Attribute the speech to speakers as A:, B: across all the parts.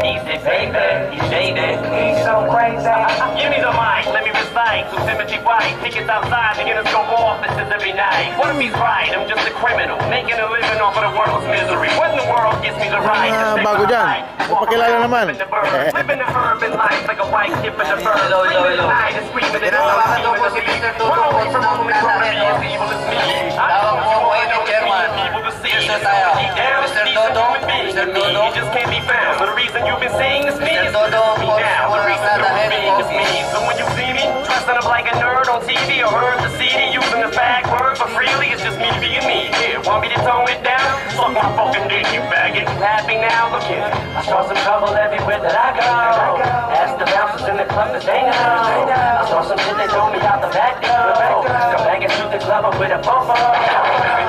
A: Easy, baby, you shaded. He's so crazy. Give me the mic, let me recite. To Timothy White, tickets outside to get us go off. This is every night. What if he's right? I'm just a criminal, making a living off of the world's misery. What in the world gives me the right to take
B: bago
A: my
B: dyan.
A: life?
B: Papakilala naman.
A: Living the urban life like a white kid in the bird. Screaming at night and screaming at all. Evil is me. Run away from all the crazy as evil as me. I don't know what you Chairman. Evil to see. Mr. Dodo. Mr. Dodo. He just can't be found. So the reason you've been seeing is me. Mr. Dodo. The reason you're being is me. So when you see me dressing up like a nerd on TV or heard the CD using the fag word for freely, it's just me being me. Yeah, want me to tone it down? Fuck my fucking dick, you faggot. You happy now? Look here. I saw some trouble everywhere that I go. Ask the bouncers in the club that they know. I saw some shit that told me out the back door. Come back and shoot the club up with a fofo.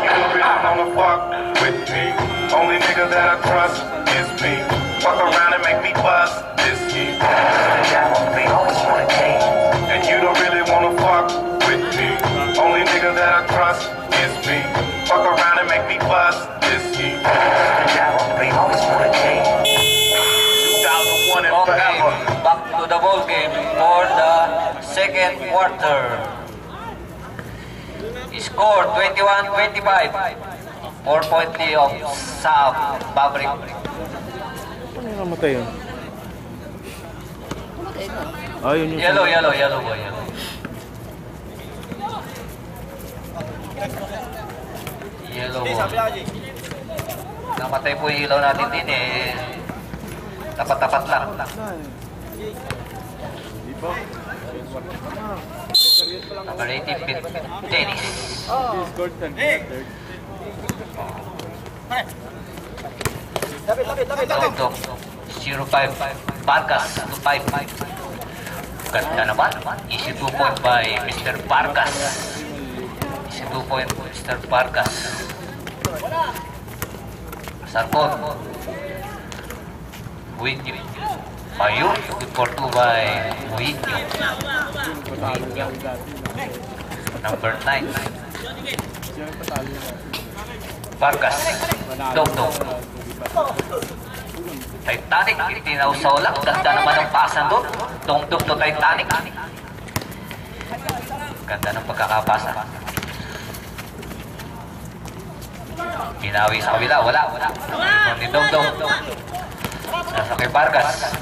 C: You really wanna fuck with me? Only nigga that I trust is me. Fuck around and make me bust this heat. And you don't really wanna fuck with me. Only nigga that I trust is me. Fuck around and make me bust this heat. 2001 and forever.
D: Back to the ball game for the second quarter. Score 21-25. 4-point lead of South Maverick.
B: Ano yung namatay yun? Ah, yun yung...
D: Yellow boy. Yellow boy. Namatay po yung ilaw natin din eh. Tapat-tapat lang. Number 18, Dennis. Ito, 0-5. Vargas to 5. Ganda naman. Easy 2 point by Mr. Vargas. Easy 2 point Mr. Vargas. Sarkon. Winyo. Ayun. Good for 2 by Winyo. Number 9. Vargas. Dog. Titanic. Tinausaw lang. Ganda naman ang pasan doon. Dong to Titanic. Ganda ng pagkakapasa. Pinawi sa kabila. Wala. Ni Dong. Nasa kay Vargas.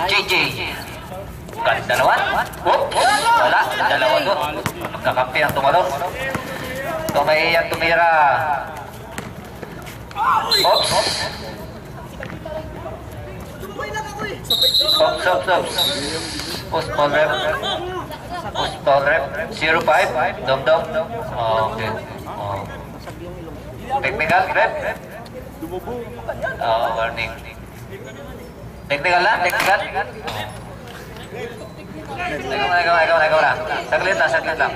D: JJ. Ganda naman. Wala. Dalawa doon. Magkakampi ang tumalon. Tumayan tumira. Oops. Post ball rep. 0-5. Dom. Okay. Technical rep. Warning. Technical lang. Ikaw lang. Saglit lang.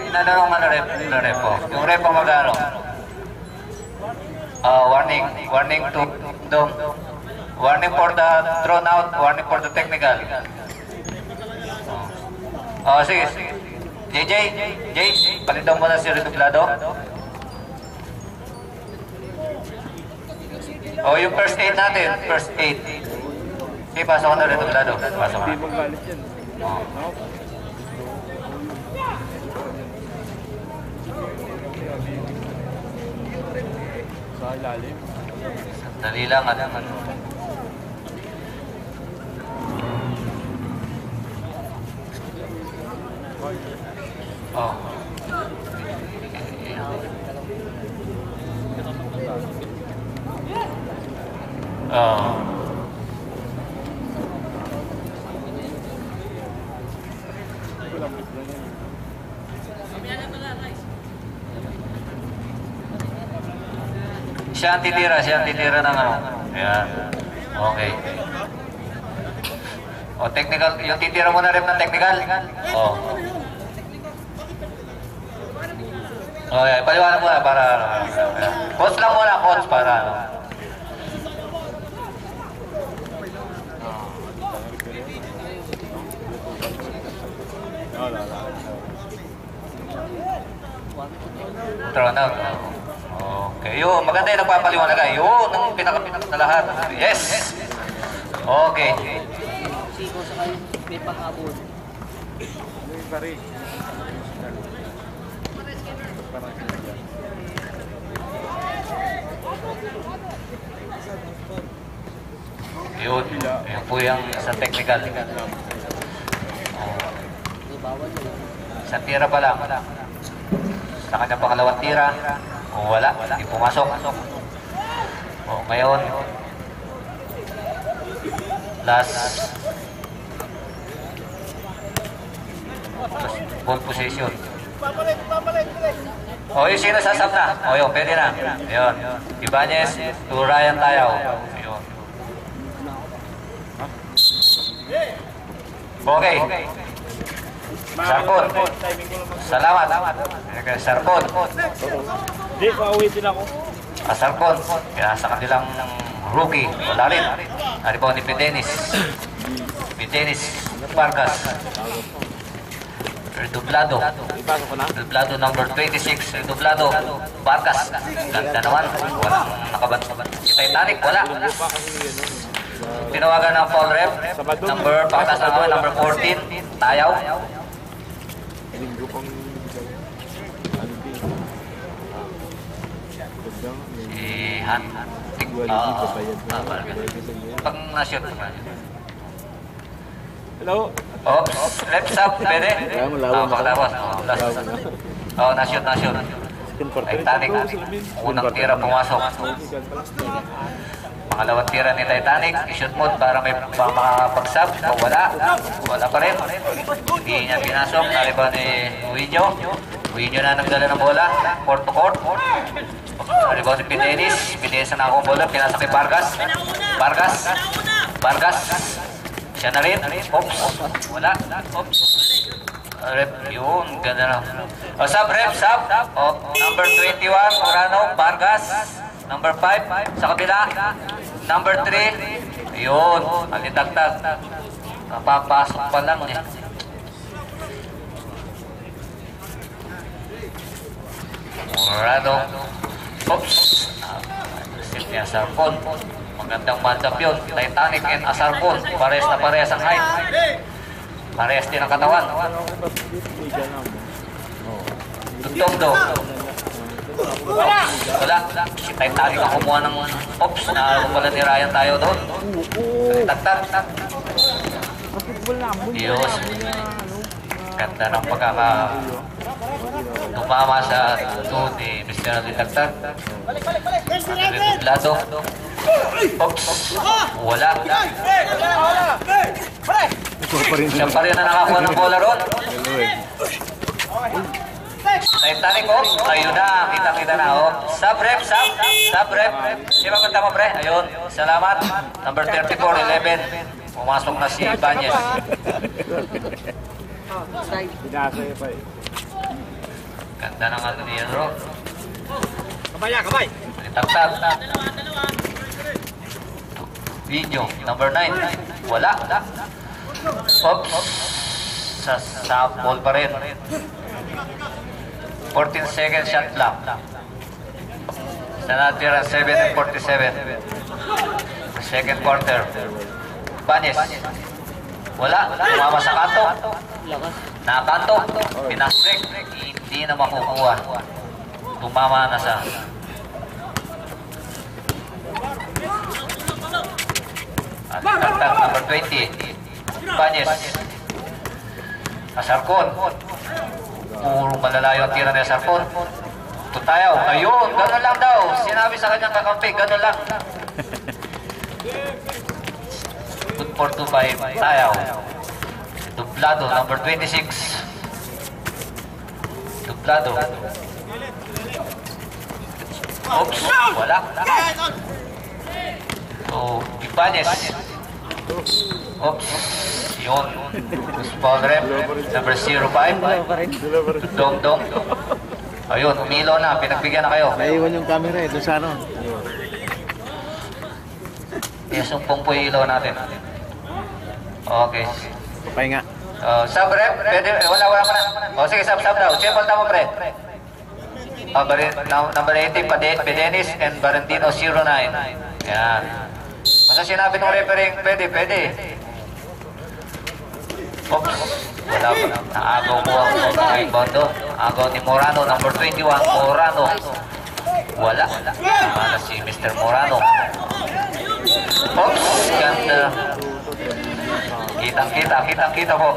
D: Inanong ano rep po. Yung rep po mag-ano. Warning to Dom. Warning for the thrown out. Warning for the technical. Sige. JJ, palitan mo na si Redoblado. Yung first aid natin. Sige, pasok ko na Redoblado. Pasok na.
B: Sa ilalim.
D: Dali lang. Siya ang titira ng ano. Ayan. Okay. Technical. Yung titira mo na rin ng technical. Okay, paliwanag mo na para ano. Coach lang muna, coach, para ano.
B: Wala.
D: Thrown out. Okay, yun. Maganda yung nagpapaliwanag. Yun, ang pinaka na lahat. Yes! Okay.
E: Siko sa kayo, may pang-abot.
D: Yun. Yun po yung sa technical. Sa tira pa lang. Sa kanyang pangalawang tira. O wala, hindi pumasok. O ngayon, last ball position. O yung sino sasap na? O yun, pwede na. Ayun. Ibanez to Ryan Tayaw. Ayun. Okay. Sarpon. Salamat. Sarpon.
B: Hindi, pauwi din ako.
D: Sarpon. Kaya sa kanilang rookie, wala rin. Aribaw ni Pidenis. Pidenis Vargas. Redoblado. Redoblado number 26. Redoblado Vargas. Ganda naman. Walang nakabantaban. Si Titanic, wala. Tinawagan ng foul rep. Number, pagkas na naman, number 14. Tayaw. Si Han. Pag na-shoot naman.
B: Hello?
D: Oops, left sub, pwede? Pakalawas. Na-shoot. Titanic, unang tira pumasok. Pangalawang tira ni Titanic, i-shoot mode para may makapag-sub. Wala pa rin. Hindi niya pinasok, naliba ni Uinyo. Uinyo na nagdala ng bola, court to court. Naliba ni Pidenis na akong bola, pinasok ni Vargas. Siya na rin. Oops. Wala. Oops. Rep. Yun. Ganda na. O, sub. O, number 21, Morano, Vargas. Number 5, sa kabila. Number 3. Yun. Alitagtag. Napapasok pa lang eh. Morano. Oops. Silvia Sarpon. Magandang matchup yun. Titanic and Asarpon. Pares na pares ang height. Pares din ang katawan. Tugtog daw. Wala. Si Titanic ang kumuha ng ops. Naalala pala ni Ryan tayo doon. Tagtag. Diyos. Ganda ng tumama sa doon ni Mr. Tagtag. Lado. Oops. Wala. Siya pa rin na nakakuha ng bola ron. Titanic, ayun na. Kita na, Sub rep. Di ba kanta mo, pre? Ayun. Salamat. Number 34, 11. Pumasok na si Ibanez. Ganda ng ano niya, bro. Kabay. Tagtag. Video, number 9. Wala. Oops. Sa ball pa rin. 14 second shot clock. Sa natira 7 and 47. Second quarter. Banes. Wala. Tumama sa kanto. Nakakanto. Pinasbreak. Hindi na makukuha. Tumama na sa at tagtag number 20. Banes. Asarcon. Puro malalayo ang tira ni Asarcon. Tutayaw. Ayun. Ganun lang daw. Sinabi sa kanyang kakampi. Ganun lang. Good for 2 by Tayaw. Dublado. Number 26. Dublado. Oops. Wala. So, Ibanez. Oops. Yun. Ball rep. Number 05. Dong. Ayun, umilo na. Pinagbigyan na kayo.
B: Naiwan yung camera doon sa ano.
D: Isumpong po yung ilaw natin. Okay.
B: Papahinga.
D: Sub rep, pwede, wala mo na. Sige, sub daw. Simple tamo, pre. Number 18, Padenis and Barentino 09. Yan. Basta sinabi ng referee, pwede. Oops, wala pa. Naagaw mo ang rebound doon. Agaw ni Morano, number 21, Morano. Wala. Mana si Mr. Morano. Oops, ganda. Kitang-kita po.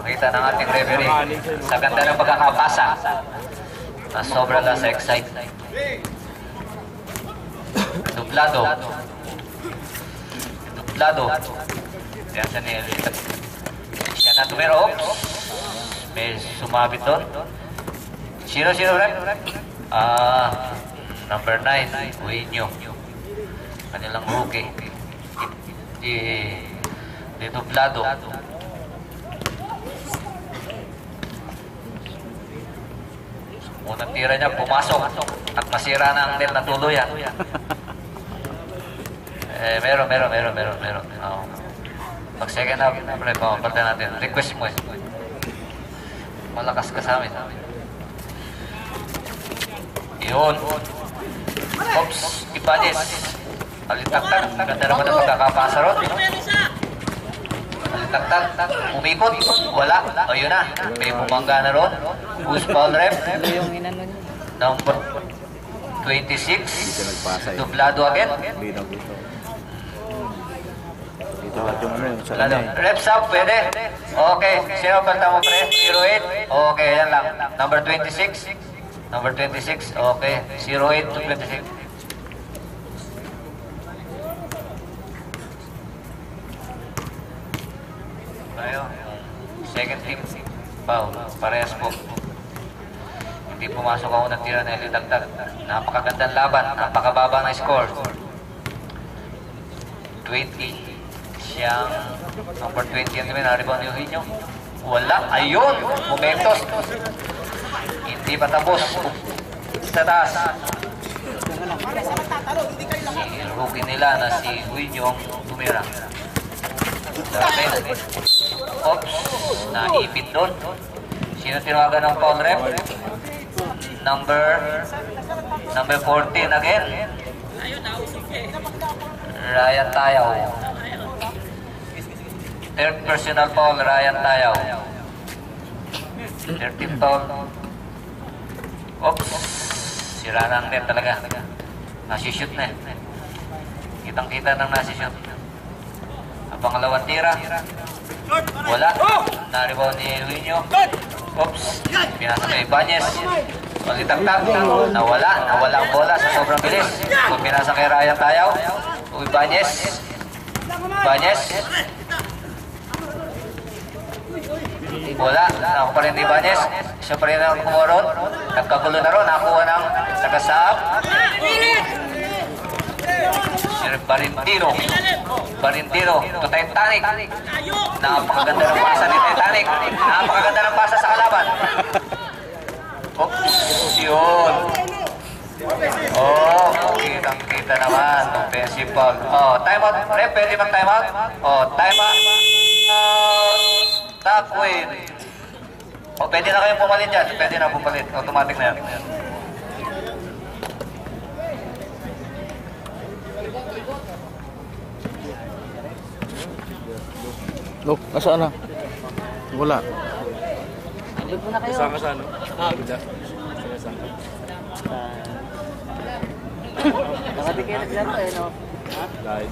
D: Kita ng ating referee. Sa ganda ng pagkakapasa. Na sobra lang sa excite. Duplado. Yan siya nilitag. Siya na tumiro. May sumabit doon. Sino, rep? Number 9, Uinyo. Kanilang rookie. Di duplado. Unang tira niya, pumasok at masira na ang net na tuluyan. Meron. Pag second half, palitan natin. Request mo Malakas ka sa amin. Yun. Oops, Ibanez. Alitaktak. Ganda naman ang pagkakapasa ron. Alitaktak. Umikot. Wala. O yun na. May bumangga na ron. Who's foul rep? Number 26. Dublado agad. Reps up, pwede? Okay. Sino panta mo, pre? 08? Okay, yan lang. Number 26. Okay. 08 to 26. Tayo. Second team. Foul. Parehas po. Hindi pumasok ako ng tira na ilidagdag. Napakagandang laban. Napakababa na score. 20. Siyang number 20 ang naribaw ni Eugenio. Wala. Ayun. Momentos. Hindi pa tapos. Sa taas. Si rookie nila na si Eugenio ang tumira. Oops. Naipit doon. Sino tinawagan ng foul rep? Number 14 again. Ryan Tayaw. Third personal foul, Ryan Tayaw. 13 foul. Oops. Sira na ang net talaga. Nasishoot na. Kitang-kita nang nasishoot. Ang pangalawang tira. Wala. Naribaw ni Eugenio. Oops. Pinasa kay Ibanez. Pagitagtag. Nawala ang bola sa sobrang bilis. Kung pinasa kay Ryan Tayaw. Ibanez. Wala. Ako pa rin ni Ibanez. Siya pa rin ang kumuron. Nagkagulo na ron. Nakuha ng tagasahap. Barintiro. To Titanic. Napakaganda ng pasa ni Titanic. Napakaganda ng pasa sa kalaban. Oops. Yun. Kitang-kita naman. Offensive foul. Time out. Rep, pwede mag-time out? Time out. Takwin. Pwede na kayong pumalit dyan. Pwede na pumalit. Automatic na yan.
B: Look, nasaan na? Wala.
E: Doon muna kayo.
B: Kasama sa ano?
E: Nakadikit na dyan, no?
B: Dahil